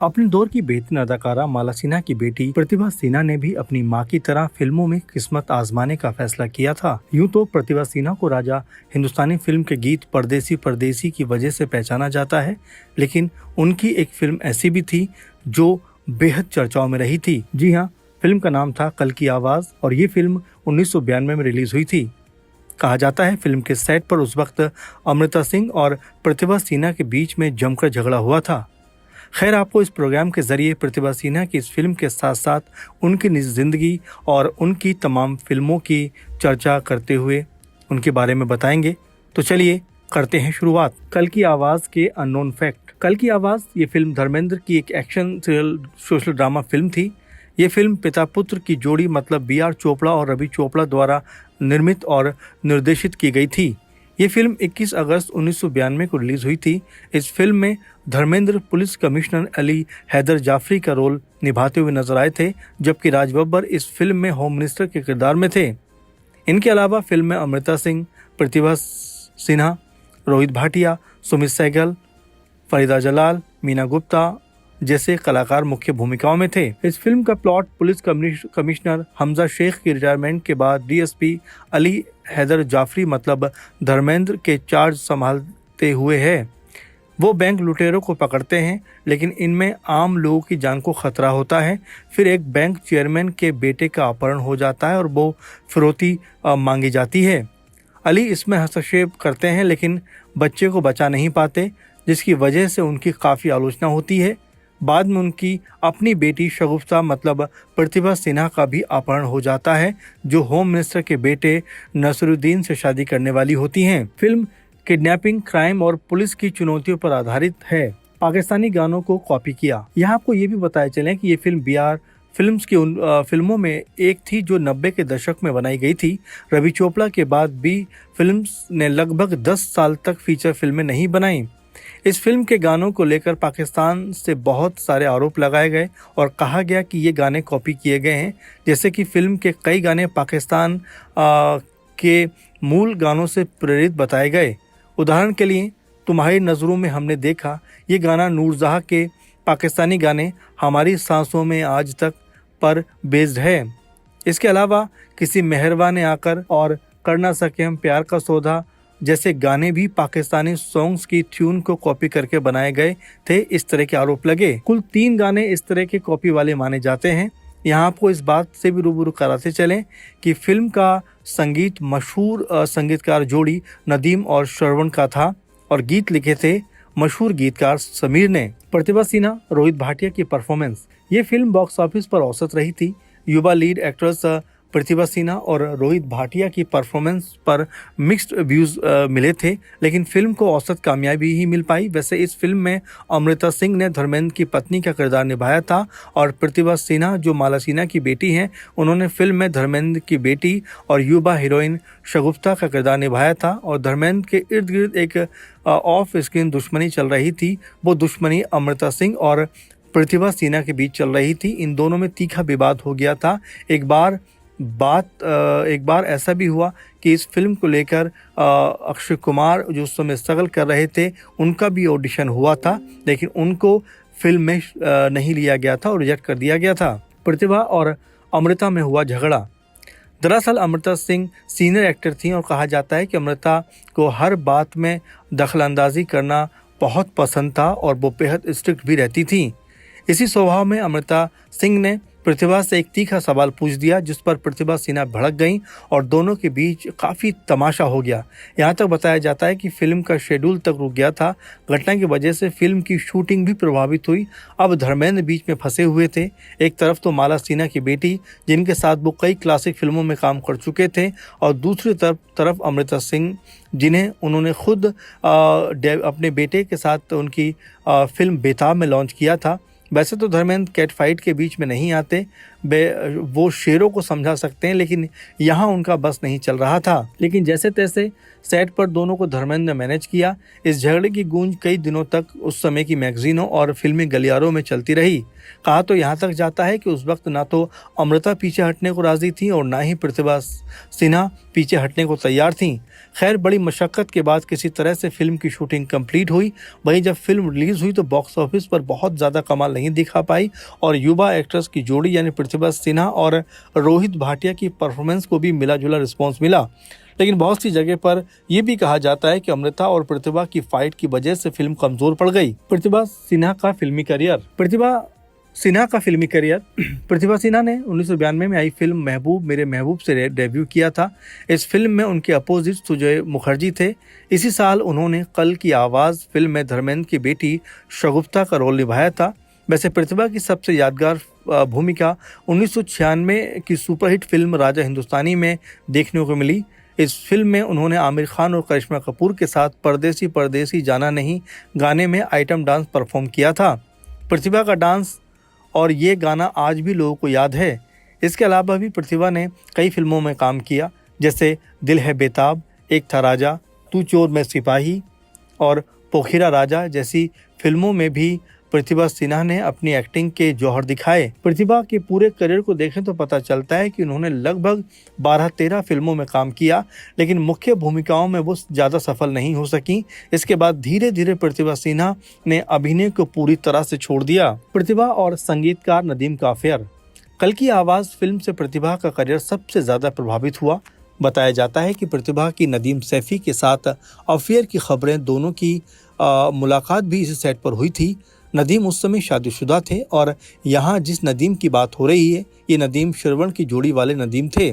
अपने दौर की बेहतरीन अदाकारा माला सिन्हा की बेटी प्रतिभा सिन्हा ने भी अपनी मां की तरह फिल्मों में किस्मत आजमाने का फैसला किया था। यूं तो प्रतिभा सिन्हा को राजा हिंदुस्तानी फिल्म के गीत परदेसी परदेसी की वजह से पहचाना जाता है, लेकिन उनकी एक फिल्म ऐसी भी थी जो बेहद चर्चाओं में रही थी। जी हाँ, फिल्म का नाम था कल की आवाज और ये फिल्म 1992 में रिलीज हुई थी। कहा जाता है फिल्म के सेट पर उस वक्त अमृता सिंह और प्रतिभा सिन्हा के बीच में जमकर झगड़ा हुआ था। खैर, आपको इस प्रोग्राम के जरिए प्रतिभा सिन्हा की इस फिल्म के साथ साथ उनकी निजी जिंदगी और उनकी तमाम फिल्मों की चर्चा करते हुए उनके बारे में बताएंगे। तो चलिए करते हैं शुरुआत। कल की आवाज के अननोन फैक्ट। कल की आवाज ये फिल्म धर्मेंद्र की एक action thrill social drama film थी। ये फिल्म पिता पुत्र की जोड़ी मतलब बी.आर. चोपड़ा और रवि चोपड़ा द्वारा निर्मित और निर्देशित की गई थी। ये फिल्म 21 अगस्त 1992 को रिलीज हुई थी। इस फिल्म में धर्मेंद्र पुलिस कमिश्नर अली हैदर जाफरी का रोल निभाते हुए नजर आए थे, जबकि राज बब्बर इस फिल्म में होम मिनिस्टर के किरदार में थे। इनके अलावा फिल्म में अमृता सिंह, प्रतिभा सिन्हा, रोहित भाटिया, सुमित सहगल, फरीदा जलाल, मीना गुप्ता जैसे कलाकार मुख्य भूमिकाओं में थे। इस फिल्म का plot police commissioner Hamza Sheikh की रिटायरमेंट के बाद डीएसपी अली हैदर जाफरी मतलब धर्मेंद्र के चार्ज संभालते हुए है। वो बैंक लुटेरों को पकड़ते हैं, लेकिन इनमें आम लोगों की जान को खतरा होता है। फिर एक बैंक चेयरमैन के बेटे का अपहरण हो जाता है और वो फिरौती मांगी जाती है। अली इसमें हस्तक्षेप करते हैं, लेकिन बच्चे को बचा नहीं पाते, जिसकी वजह से उनकी काफ़ी आलोचना होती है। बाद में उनकी अपनी बेटी शगुफ्ता मतलब प्रतिभा सिन्हा का भी अपहरण हो जाता है, जो होम मिनिस्टर के बेटे नसरुद्दीन से शादी करने वाली होती हैं। फिल्म किडनैपिंग, क्राइम और पुलिस की चुनौतियों पर आधारित है। पाकिस्तानी गानों को कॉपी किया। यहाँ आपको ये भी बताया चले कि ये फिल्म बी.आर. फिल्म्स की उन फिल्मों में एक थी जो 90 के दशक में बनाई गई थी। रवि चोपड़ा के बाद बी फिल्म्स ने लगभग 10 साल तक फीचर फिल्में नहीं बनाई। इस फिल्म के गानों को लेकर पाकिस्तान से बहुत सारे आरोप लगाए गए और कहा गया कि ये गाने कॉपी किए गए हैं, जैसे कि फिल्म के कई गाने पाकिस्तान के मूल गानों से प्रेरित बताए गए। उदाहरण के लिए तुम्हारी नज़रों में हमने देखा, ये गाना नूरजहाँ के पाकिस्तानी गाने हमारी सांसों में आज तक पर बेस्ड है। इसके अलावा किसी मेहरबा ने आकर और कर ना सके हम प्यार का सौदा जैसे गाने भी पाकिस्तानी सॉन्ग्स की ट्यून को कॉपी करके बनाए गए थे। इस तरह के आरोप लगे। कुल 3 गाने इस तरह के कॉपी वाले माने जाते हैं। यहाँ आपको इस बात से भी रूबरू कराते चलें कि फिल्म का संगीत मशहूर संगीतकार जोड़ी नदीम और श्रवण का था और गीत लिखे थे मशहूर गीतकार समीर ने। प्रतिभा सिन्हा, रोहित भाटिया की परफॉर्मेंस। ये फिल्म बॉक्स ऑफिस पर औसत रही थी। युवा लीड एक्ट्रेस प्रतिभा सिन्हा और रोहित भाटिया की परफॉर्मेंस पर मिक्स्ड व्यूज मिले थे, लेकिन फिल्म को औसत कामयाबी ही मिल पाई। वैसे इस फिल्म में अमृता सिंह ने धर्मेंद्र की पत्नी का किरदार निभाया था और प्रतिभा सिन्हा जो माला सिन्हा की बेटी हैं, उन्होंने फिल्म में धर्मेंद्र की बेटी और युवा हीरोइन शगुफ्ता का किरदार निभाया था। और धर्मेंद्र के इर्द गिर्द एक ऑफ स्क्रीन दुश्मनी चल रही थी। वो दुश्मनी अमृता सिंह और प्रतिभा सिन्हा के बीच चल रही थी। इन दोनों में तीखा विवाद हो गया था। एक बार ऐसा भी हुआ कि इस फिल्म को लेकर अक्षय कुमार जो उस समय स्ट्रगल कर रहे थे, उनका भी ऑडिशन हुआ था, लेकिन उनको फिल्म में नहीं लिया गया था और रिजेक्ट कर दिया गया था। प्रतिभा और अमृता में हुआ झगड़ा। दरअसल अमृता सिंह सीनियर एक्टर थीं और कहा जाता है कि अमृता को हर बात में दखलंदाजी करना बहुत पसंद था और वो बेहद स्ट्रिक्ट भी रहती थीं। इसी स्वभाव में अमृता सिंह ने प्रतिभा से एक तीखा सवाल पूछ दिया, जिस पर प्रतिभा सिन्हा भड़क गईं और दोनों के बीच काफ़ी तमाशा हो गया। यहाँ तक बताया जाता है कि फिल्म का शेड्यूल तक रुक गया था। घटना की वजह से फिल्म की शूटिंग भी प्रभावित हुई। अब धर्मेंद्र बीच में फंसे हुए थे। एक तरफ तो माला सिन्हा की बेटी, जिनके साथ वो कई क्लासिक फिल्मों में काम कर चुके थे, और दूसरी तरफ अमृता सिंह, जिन्हें उन्होंने खुद अपने बेटे के साथ उनकी फिल्म बेताब में लॉन्च किया था। वैसे तो धर्मेंद्र कैट फाइट के बीच में नहीं आते, वो शेरों को समझा सकते हैं, लेकिन यहाँ उनका बस नहीं चल रहा था। लेकिन जैसे तैसे सेट पर दोनों को धर्मेंद्र ने मैनेज किया। इस झगड़े की गूंज कई दिनों तक उस समय की मैगजीनों और फिल्मी गलियारों में चलती रही। कहा तो यहाँ तक जाता है कि उस वक्त ना तो अमृता पीछे हटने को राजी थी और ना ही प्रतिभा सिन्हा पीछे हटने को तैयार थीं। खैर, बड़ी मशक्कत के बाद किसी तरह से फिल्म की शूटिंग कंप्लीट हुई। वहीं जब फिल्म रिलीज हुई तो बॉक्स ऑफिस पर बहुत ज़्यादा कमाल नहीं दिखा पाई और युवा एक्ट्रेस की जोड़ी यानी प्रतिभा सिन्हा और रोहित भाटिया की परफॉर्मेंस को भी मिला जुला रिस्पॉन्स मिला। लेकिन बहुत सी जगह पर यह भी कहा जाता है कि अमृता और प्रतिभा की फाइट की वजह से फिल्म कमजोर पड़ गई। प्रतिभा सिन्हा का फिल्मी करियर। प्रतिभा सिन्हा ने 1992 में आई फिल्म महबूब मेरे महबूब से डेब्यू किया था। इस फिल्म में उनके अपोजिट सुजय मुखर्जी थे। इसी साल उन्होंने कल की आवाज़ फिल्म में धर्मेंद्र की बेटी शगुफ्ता का रोल निभाया था। वैसे प्रतिभा की सबसे यादगार भूमिका 1996 की सुपरहिट फिल्म राजा हिंदुस्तानी में देखने को मिली। इस फिल्म में उन्होंने आमिर खान और करिश्मा कपूर के साथ परदेसी परदेसी जाना नहीं गाने में आइटम डांस परफॉर्म किया था। प्रतिभा का डांस और ये गाना आज भी लोगों को याद है। इसके अलावा भी प्रतिभा ने कई फिल्मों में काम किया, जैसे दिल है बेताब, एक था राजा, तू चोर मैं सिपाही और पोखिरा राजा जैसी फिल्मों में भी प्रतिभा सिन्हा ने अपनी एक्टिंग के जौहर दिखाए। प्रतिभा के पूरे करियर को देखें तो पता चलता है कि उन्होंने लगभग 12-13 फिल्मों में काम किया, लेकिन मुख्य भूमिकाओं में वो ज़्यादा सफल नहीं हो सकी। इसके बाद धीरे धीरे प्रतिभा सिन्हा ने अभिनय को पूरी तरह से छोड़ दिया। प्रतिभा और संगीतकार नदीम का अफेयर। कल की आवाज़ फिल्म से प्रतिभा का करियर सबसे ज़्यादा प्रभावित हुआ। बताया जाता है कि प्रतिभा की नदीम सैफी के साथ अफेयर की खबरें दोनों की मुलाकात भी इस सेट पर हुई थी। नदीम उस समय शादीशुदा थे और यहाँ जिस नदीम की बात हो रही है ये नदीम श्रवण की जोड़ी वाले नदीम थे।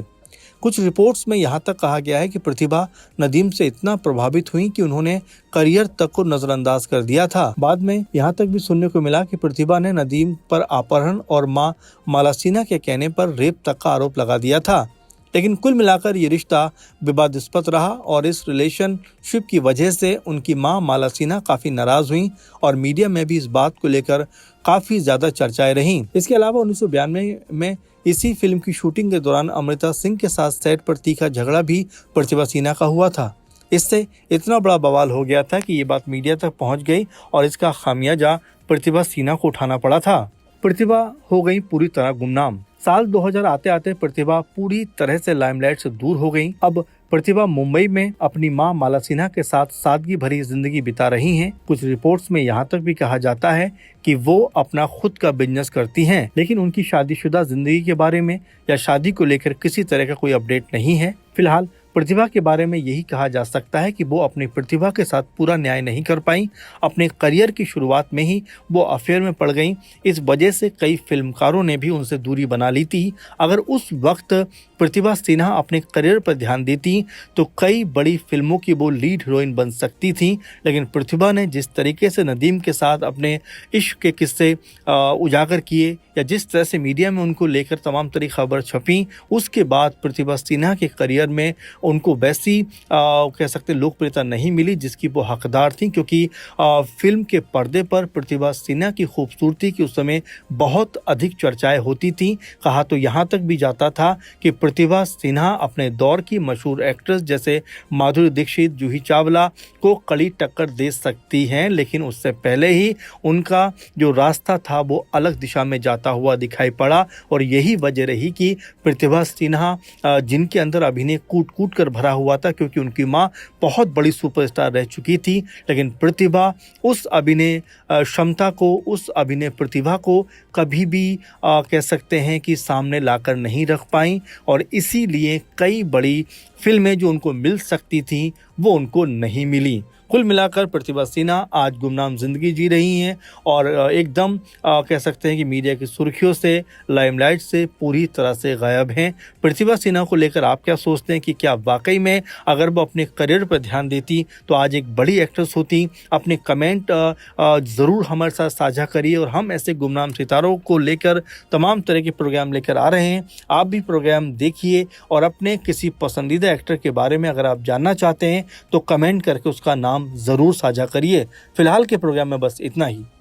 कुछ रिपोर्ट्स में यहाँ तक कहा गया है कि प्रतिभा नदीम से इतना प्रभावित हुई कि उन्होंने करियर तक को नजरअंदाज कर दिया था। बाद में यहाँ तक भी सुनने को मिला कि प्रतिभा ने नदीम पर अपहरण और मां माला सिन्हा के कहने पर रेप तक का आरोप लगा दिया था। लेकिन कुल मिलाकर ये रिश्ता विवादास्पद रहा और इस रिलेशनशिप की वजह से उनकी मां माला सिन्हा काफ़ी नाराज़ हुई और मीडिया में भी इस बात को लेकर काफ़ी ज़्यादा चर्चाएं रहीं। इसके अलावा 1992 में इसी फिल्म की शूटिंग के दौरान अमृता सिंह के साथ सेट पर तीखा झगड़ा भी प्रतिभा सिन्हा का हुआ था। इससे इतना बड़ा बवाल हो गया था कि ये बात मीडिया तक पहुँच गई और इसका खामियाजा प्रतिभा सिन्हा को उठाना पड़ा था। प्रतिभा हो गई पूरी तरह गुमनाम। साल 2000 आते आते प्रतिभा पूरी तरह से लाइमलाइट से दूर हो गई। अब प्रतिभा मुंबई में अपनी मां माला सिन्हा के साथ सादगी भरी जिंदगी बिता रही हैं। कुछ रिपोर्ट्स में यहाँ तक भी कहा जाता है कि वो अपना खुद का बिजनेस करती हैं, लेकिन उनकी शादीशुदा जिंदगी के बारे में या शादी को लेकर किसी तरह का कोई अपडेट नहीं है। फिलहाल प्रतिभा के बारे में यही कहा जा सकता है कि वो अपनी प्रतिभा के साथ पूरा न्याय नहीं कर पाई। अपने करियर की शुरुआत में ही वो अफेयर में पड़ गईं। इस वजह से कई फिल्मकारों ने भी उनसे दूरी बना ली थी। अगर उस वक्त प्रतिभा सिन्हा अपने करियर पर ध्यान देती तो कई बड़ी फिल्मों की वो लीड हीरोइन बन सकती थी। लेकिन प्रतिभा ने जिस तरीके से नदीम के साथ अपने इश्क के किस्से उजागर किए या जिस तरह से मीडिया में उनको लेकर तमाम तरह खबर छपी, उसके बाद प्रतिभा सिन्हा के करियर में उनको वैसी कह सकते लोकप्रियता नहीं मिली जिसकी वो हकदार थी, क्योंकि फिल्म के पर्दे पर प्रतिभा सिन्हा की खूबसूरती की उस समय बहुत अधिक चर्चाएं होती थी। कहा तो यहाँ तक भी जाता था कि प्रतिभा सिन्हा अपने दौर की मशहूर एक्ट्रेस जैसे माधुरी दीक्षित, जूही चावला को कड़ी टक्कर दे सकती हैं, लेकिन उससे पहले ही उनका जो रास्ता था वो अलग दिशा में जाता हुआ दिखाई पड़ा। और यही वजह रही कि प्रतिभा सिन्हा जिनके अंदर अभिनय कूट कूट कर भरा हुआ था, क्योंकि उनकी माँ बहुत बड़ी सुपरस्टार रह चुकी थी, लेकिन प्रतिभा उस अभिनय क्षमता को, उस अभिनय प्रतिभा को कभी भी कह सकते हैं कि सामने लाकर नहीं रख पाई और इसीलिए कई बड़ी फिल्में जो उनको मिल सकती थी वो उनको नहीं मिली। कुल मिलाकर प्रतिभा सिन्हा आज गुमनाम जिंदगी जी रही हैं और एकदम कह सकते हैं कि मीडिया की सुर्खियों से, लाइमलाइट से पूरी तरह से गायब हैं। प्रतिभा सिन्हा को लेकर आप क्या सोचते हैं कि क्या वाकई में अगर वो अपने करियर पर ध्यान देती तो आज एक बड़ी एक्ट्रेस होती? अपने कमेंट ज़रूर हमारे साथ साझा करिए और हम ऐसे गुमनाम सितारों को लेकर तमाम तरह के प्रोग्राम लेकर आ रहे हैं। आप भी प्रोग्राम देखिए और अपने किसी पसंदीदा एक्टर के बारे में अगर आप जानना चाहते हैं तो कमेंट करके उसका नाम ज़रूर साझा करिए। फिलहाल के प्रोग्राम में बस इतना ही।